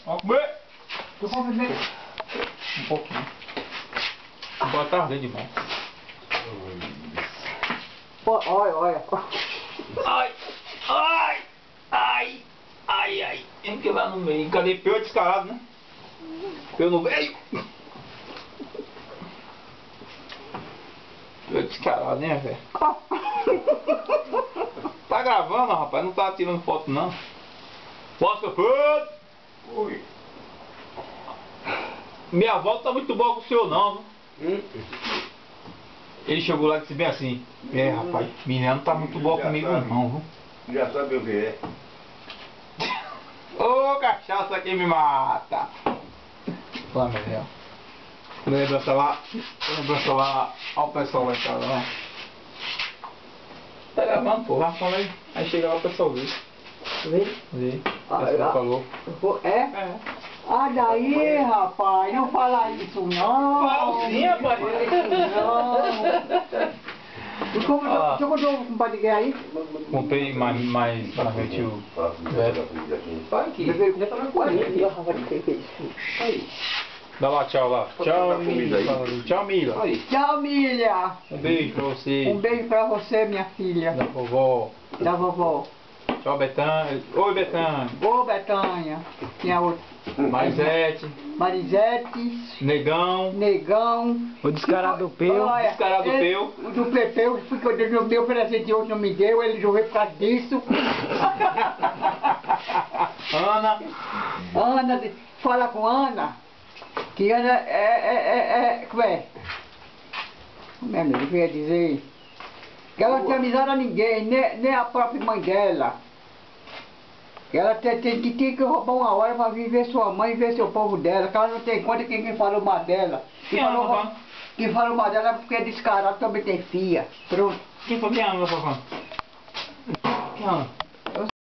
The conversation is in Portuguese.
Vamos comer. Tu come bem? Um pouquinho. Boa tarde de bom. Olha. Ai, ai, ai, ai, ai. Tem que ir lá no meio. Cadê? Peu descarado, né? Peu no meio. Peu descarado, né, velho? Tá gravando, rapaz. Não tá tirando foto, não. Posso, Pedro? Oi. Minha volta tá muito boa com o senhor, não, viu? Ele chegou lá e disse bem assim: rapaz, menina não tá muito boa comigo, não, viu? Já sabe o que é. Ô, cachaça que me mata! Lá, Miguel. Lembrança lá ao pessoal lá em casa, né? Tá gravando, porra, fala aí. Aí chega lá o pessoal vê. Vê. Você falou. É? Ah, daí, rapaz, não fala isso não. Fala sim, rapaz. Não fala isso não. E como você comprou um compadre de aí? Comprei mais realmente o... Olha aqui, já tá na 40. Dá lá tchau lá. Tchau, Mila. Tchau, Mila. Tchau, Milha. Um beijo pra você. Um beijo pra você, minha filha. Da vovó. Da vovó. Tchau, Betânia. Oi, Betânia. Ô, Betânia. Tinha outra. Marisete. Marisete. Negão. O descarado do Peu. Olha, Descarado do Peu. O do Pepeu, porque eu dei o meu presente hoje não me deu, ele jogou por causa disso. Ana. Fala com Ana. Que Ana como é? Como é mesmo que eu ia dizer? Que ela não tem amizade a ninguém, nem a própria mãe dela. Ela tem que roubar uma hora para vir ver sua mãe e ver seu povo dela. Que ela não tem conta que quem falou mal dela. Quem falou mal dela é porque é descarado, também tem filha. Pronto. Quem ama, Fafã? Quem ama?